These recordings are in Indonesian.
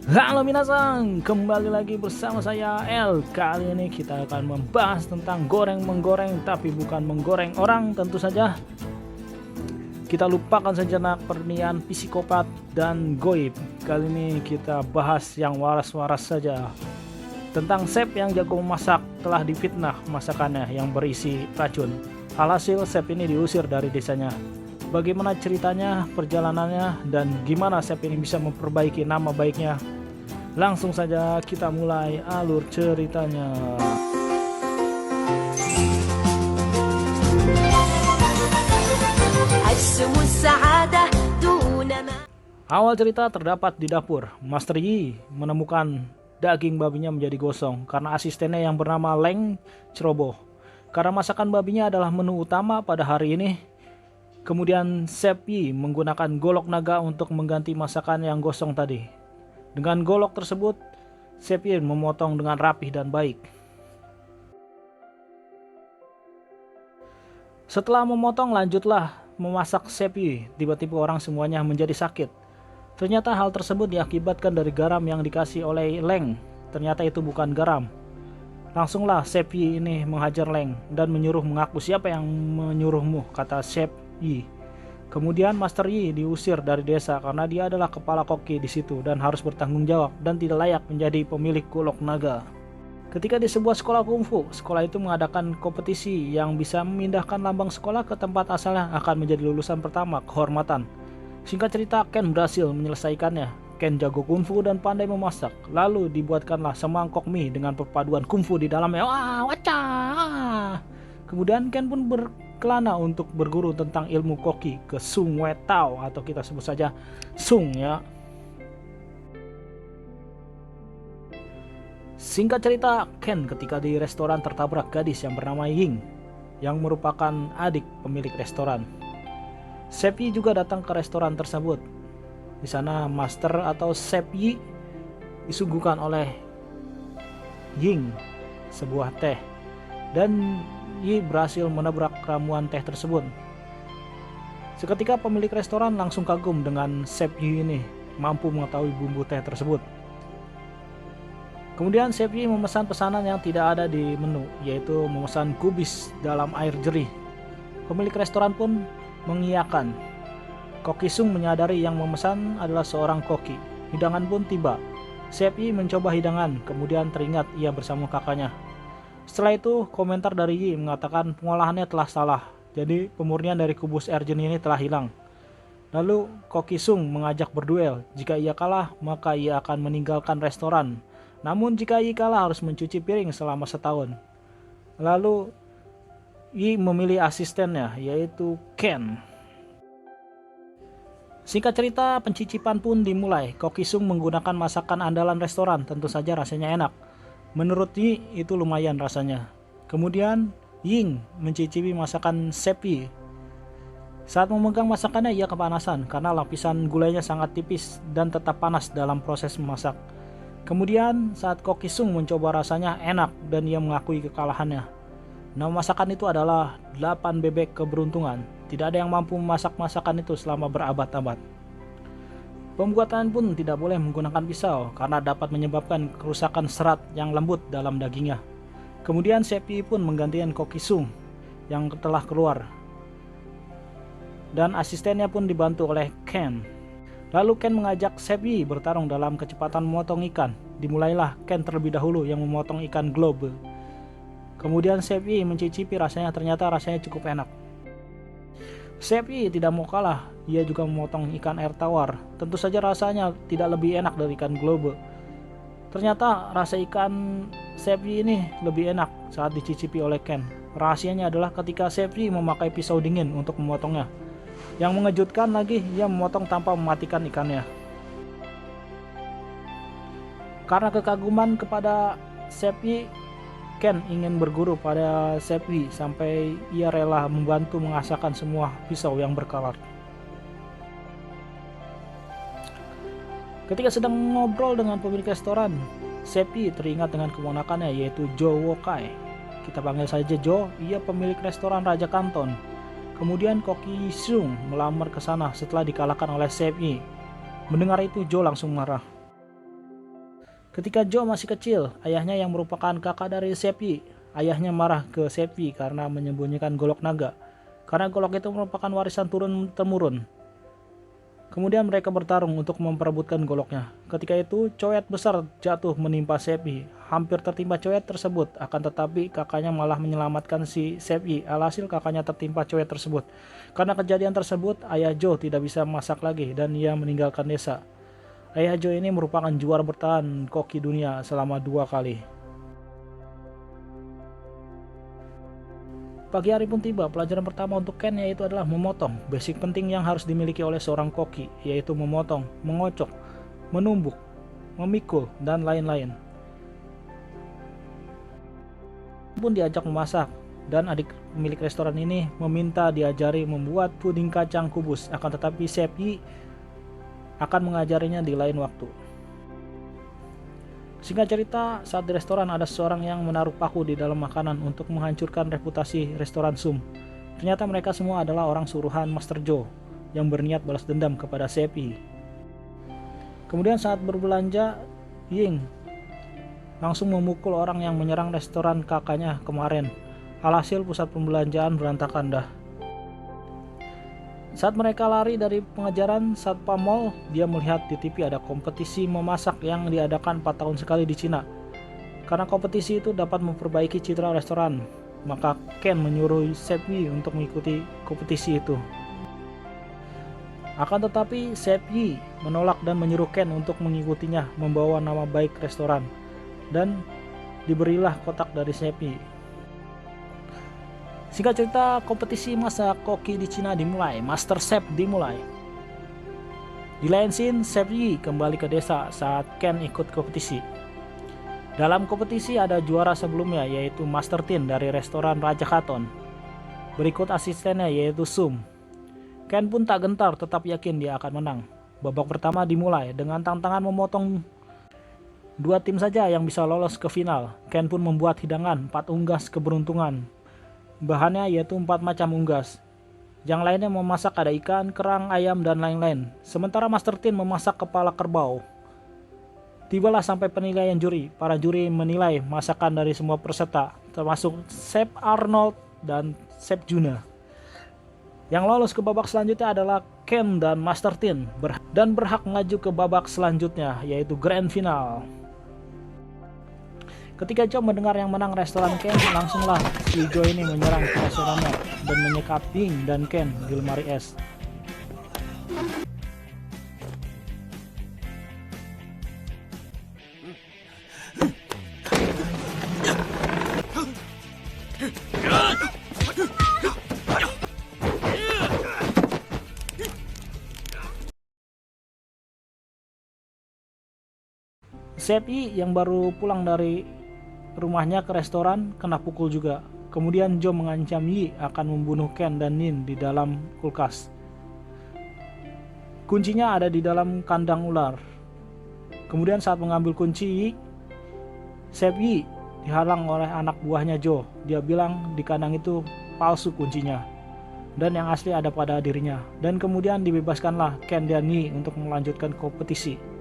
Halo minasang, kembali lagi bersama saya El. Kali ini kita akan membahas tentang goreng-menggoreng, tapi bukan menggoreng orang tentu saja. Kita lupakan sejenak pernihan psikopat dan goib. Kali ini kita bahas yang waras-waras saja. Tentang chef yang jago memasak telah difitnah masakannya yang berisi racun. Alhasil chef ini diusir dari desanya. Bagaimana ceritanya, perjalanannya, dan gimana chef ini bisa memperbaiki nama baiknya? Langsung saja kita mulai alur ceritanya. Awal cerita terdapat di dapur. Master Yi menemukan daging babinya menjadi gosong karena asistennya yang bernama Leng ceroboh. Karena masakan babinya adalah menu utama pada hari ini, kemudian Chef Yi menggunakan golok naga untuk mengganti masakan yang gosong tadi. Dengan golok tersebut, Chef Yi memotong dengan rapih dan baik. Setelah memotong, lanjutlah memasak Chef Yi. Tiba-tiba orang semuanya menjadi sakit. Ternyata hal tersebut diakibatkan dari garam yang dikasih oleh Leng. Ternyata itu bukan garam. Langsunglah Chef Yi ini menghajar Leng dan menyuruh mengaku siapa yang menyuruhmu, kata Chef Yi. Kemudian Master Yi diusir dari desa karena dia adalah kepala koki di situ dan harus bertanggung jawab dan tidak layak menjadi pemilik golok naga. Ketika di sebuah sekolah kungfu, sekolah itu mengadakan kompetisi yang bisa memindahkan lambang sekolah ke tempat asalnya akan menjadi lulusan pertama kehormatan. Singkat cerita, Ken berhasil menyelesaikannya. Ken jago kungfu dan pandai memasak. Lalu dibuatkanlah semangkok mie dengan perpaduan kungfu di dalamnya. Wah, wacah! Kemudian Ken pun berkelana untuk berguru tentang ilmu koki ke Sung Wetao, atau kita sebut saja Sung ya. Singkat cerita, Ken ketika di restoran tertabrak gadis yang bernama Ying yang merupakan adik pemilik restoran. Chef Yi juga datang ke restoran tersebut. Di sana Master atau Chef Yi disuguhkan oleh Ying sebuah teh dan Yi berhasil menabrak ramuan teh tersebut. Seketika pemilik restoran langsung kagum dengan Chef Yi ini mampu mengetahui bumbu teh tersebut. Kemudian Chef Yi memesan pesanan yang tidak ada di menu, yaitu memesan kubis dalam air jerih. Pemilik restoran pun mengiyakan. Koki Sung menyadari yang memesan adalah seorang koki. Hidangan pun tiba. Chef Yi mencoba hidangan, kemudian teringat ia bersama kakaknya. Setelah itu, komentar dari Yi mengatakan pengolahannya telah salah, jadi pemurnian dari kubus air jernih ini telah hilang. Lalu Koki Sung mengajak berduel. Jika ia kalah, maka ia akan meninggalkan restoran. Namun jika Yi kalah harus mencuci piring selama setahun. Lalu Yi memilih asistennya, yaitu Ken. Singkat cerita, pencicipan pun dimulai. Koki Sung menggunakan masakan andalan restoran, tentu saja rasanya enak. Menurut Yi, itu lumayan rasanya. Kemudian Ying mencicipi masakan Chef Yi. Saat memegang masakannya, ia kepanasan karena lapisan gulanya sangat tipis dan tetap panas dalam proses memasak. Kemudian saat Koki Sung mencoba, rasanya enak dan ia mengakui kekalahannya. Nama masakan itu adalah 8 bebek keberuntungan. Tidak ada yang mampu memasak masakan itu selama berabad-abad. Pembuatan pun tidak boleh menggunakan pisau karena dapat menyebabkan kerusakan serat yang lembut dalam dagingnya. Kemudian Chef Yi pun menggantikan Koki Sung yang telah keluar. Dan asistennya pun dibantu oleh Ken. Lalu Ken mengajak Chef Yi bertarung dalam kecepatan memotong ikan. Dimulailah Ken terlebih dahulu yang memotong ikan globe. Kemudian Chef Yi mencicipi rasanya, ternyata rasanya cukup enak. Chef Yi tidak mau kalah, ia juga memotong ikan air tawar. Tentu saja rasanya tidak lebih enak dari ikan globe. Ternyata rasa ikan Chef Yi ini lebih enak saat dicicipi oleh Ken. Rahasianya adalah ketika Chef Yi memakai pisau dingin untuk memotongnya. Yang mengejutkan lagi, ia memotong tanpa mematikan ikannya. Karena kekaguman kepada Chef Yi, Ken ingin berguru pada Chef Yi sampai ia rela membantu mengasahkan semua pisau yang berkarat. Ketika sedang ngobrol dengan pemilik restoran, Chef Yi teringat dengan keponakannya, yaitu Jo Wokai. Kita panggil saja Jo, ia pemilik restoran Raja Kanton. Kemudian Koki Sung melamar ke sana setelah dikalahkan oleh Chef Yi. Mendengar itu, Jo langsung marah. Ketika Joe masih kecil, ayahnya yang merupakan kakak dari Chef Yi, ayahnya marah ke Chef Yi karena menyembunyikan golok naga, karena golok itu merupakan warisan turun-temurun. Kemudian mereka bertarung untuk memperebutkan goloknya. Ketika itu, coet besar jatuh menimpa Chef Yi, hampir tertimpa coet tersebut, akan tetapi kakaknya malah menyelamatkan si Chef Yi. Alhasil kakaknya tertimpa coet tersebut. Karena kejadian tersebut, ayah Joe tidak bisa masak lagi dan ia meninggalkan desa. Ayah Joe ini merupakan juara bertahan koki dunia selama 2 kali. Pagi hari pun tiba, pelajaran pertama untuk Ken yaitu adalah memotong. Basic penting yang harus dimiliki oleh seorang koki, yaitu memotong, mengocok, menumbuk, memikul, dan lain-lain. Pun diajak memasak, dan adik pemilik restoran ini meminta diajari membuat puding kacang kubus, akan tetapi Chef Yi akan mengajarinya di lain waktu. Singkat cerita, saat di restoran ada seseorang yang menaruh paku di dalam makanan untuk menghancurkan reputasi restoran Sum. Ternyata mereka semua adalah orang suruhan Master Joe yang berniat balas dendam kepada Chef Yi. Kemudian saat berbelanja, Ying langsung memukul orang yang menyerang restoran kakaknya kemarin. Alhasil pusat pembelanjaan berantakan dah. Saat mereka lari dari pengejaran satpam mall, dia melihat di TV ada kompetisi memasak yang diadakan 4 tahun sekali di Cina. Karena kompetisi itu dapat memperbaiki citra restoran, maka Ken menyuruh Chef Yi untuk mengikuti kompetisi itu. Akan tetapi Chef Yi menolak dan menyuruh Ken untuk mengikutinya, membawa nama baik restoran. Dan diberilah kotak dari Chef Yi. Singkat cerita, kompetisi masak koki di Cina dimulai, Master Chef dimulai. Di lain scene, Chef Yi kembali ke desa saat Ken ikut kompetisi. Dalam kompetisi ada juara sebelumnya yaitu Master Tin dari restoran Raja Katon. Berikut asistennya yaitu Sum. Ken pun tak gentar, tetap yakin dia akan menang. Babak pertama dimulai dengan tantangan memotong 2 tim saja yang bisa lolos ke final. Ken pun membuat hidangan 4 unggas keberuntungan. Bahannya yaitu 4 macam unggas. Yang lainnya memasak ada ikan, kerang, ayam, dan lain-lain. Sementara Master Tin memasak kepala kerbau. Tibalah sampai penilaian juri. Para juri menilai masakan dari semua peserta, termasuk Chef Arnold dan Chef Juna. Yang lolos ke babak selanjutnya adalah Ken dan Master Tin, dan berhak maju ke babak selanjutnya, yaitu Grand Final. Ketika Joe mendengar yang menang restoran Ken, langsunglah si Joe ini menyerang ke restorannya dan menyekap Ying dan Ken di lemari es. Chef Yi yang baru pulang dari rumahnya ke restoran kena pukul juga. Kemudian Joe mengancam Yi akan membunuh Ken dan Nin di dalam kulkas. Kuncinya ada di dalam kandang ular. Kemudian saat mengambil kunci, Chef Yi dihalang oleh anak buahnya Joe. Dia bilang di kandang itu palsu kuncinya, dan yang asli ada pada dirinya. Dan kemudian dibebaskanlah Ken dan Yi untuk melanjutkan kompetisi.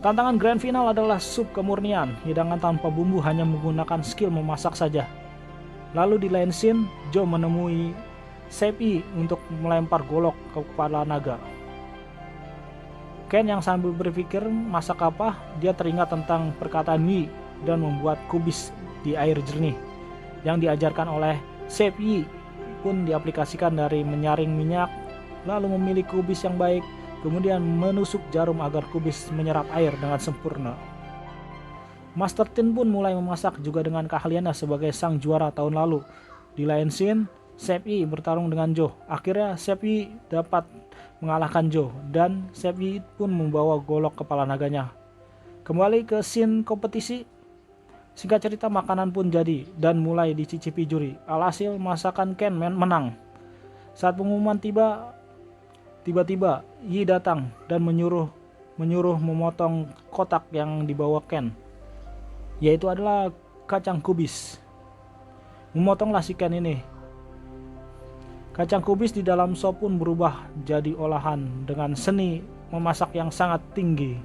Tantangan grand final adalah sup kemurnian, hidangan tanpa bumbu hanya menggunakan skill memasak saja. Lalu di lain scene, Joe menemui Chef Yi untuk melempar golok ke kepala naga. Ken yang sambil berpikir masak apa, dia teringat tentang perkataan Yi dan membuat kubis di air jernih. Yang diajarkan oleh Chef Yi pun diaplikasikan dari menyaring minyak, lalu memilih kubis yang baik, kemudian menusuk jarum agar kubis menyerap air dengan sempurna. Master Tin pun mulai memasak juga dengan keahliannya sebagai sang juara tahun lalu. Di lain scene, Chef Yi bertarung dengan Joe. Akhirnya Chef Yi dapat mengalahkan Joe dan Chef Yi pun membawa golok kepala naganya. Kembali ke scene kompetisi. Singkat cerita, makanan pun jadi dan mulai dicicipi juri. Alhasil masakan Ken menang. Saat pengumuman tiba-tiba Yi datang dan menyuruh memotong kotak yang dibawa Ken, yaitu adalah kacang kubis. Memotonglah si Ken ini. Kacang kubis di dalam sop pun berubah jadi olahan dengan seni memasak yang sangat tinggi.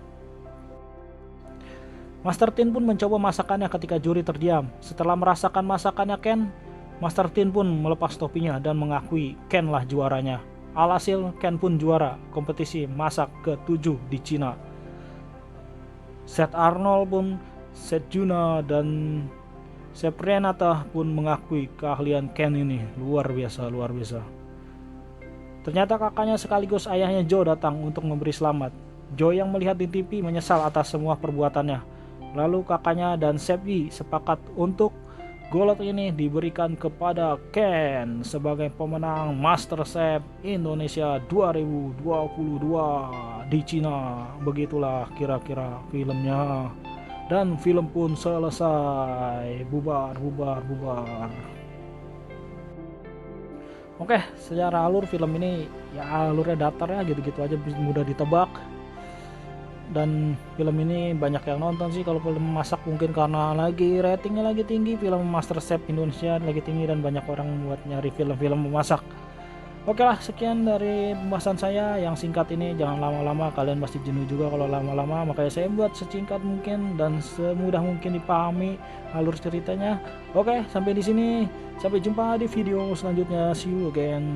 Master Tin pun mencoba masakannya ketika juri terdiam. Setelah merasakan masakannya Ken, Master Tin pun melepas topinya dan mengakui Ken lah juaranya. Alhasil Ken pun juara kompetisi masak ke-7 di Cina. Seth Arnold pun, Seth Juna, dan Chef Renata pun mengakui keahlian Ken ini luar biasa. Ternyata kakaknya sekaligus ayahnya Joe datang untuk memberi selamat. Joe yang melihat di TV menyesal atas semua perbuatannya. Lalu kakaknya dan Chef Yi sepakat untuk golot ini diberikan kepada Ken sebagai pemenang MasterChef Indonesia 2022 di Cina. Begitulah kira-kira filmnya. Dan film pun selesai. Bubar. Oke, secara alur film ini ya alurnya datar ya, gitu-gitu aja, mudah ditebak. Dan film ini banyak yang nonton sih. Kalau film masak mungkin karena lagi ratingnya lagi tinggi, film MasterChef Indonesia lagi tinggi dan banyak orang buat nyari film-film memasak. Oke lah, sekian dari pembahasan saya yang singkat ini. Jangan lama-lama, kalian pasti jenuh juga kalau lama-lama, makanya saya buat sesingkat mungkin dan semudah mungkin dipahami alur ceritanya. Oke, sampai di sini, sampai jumpa di video selanjutnya. See you again.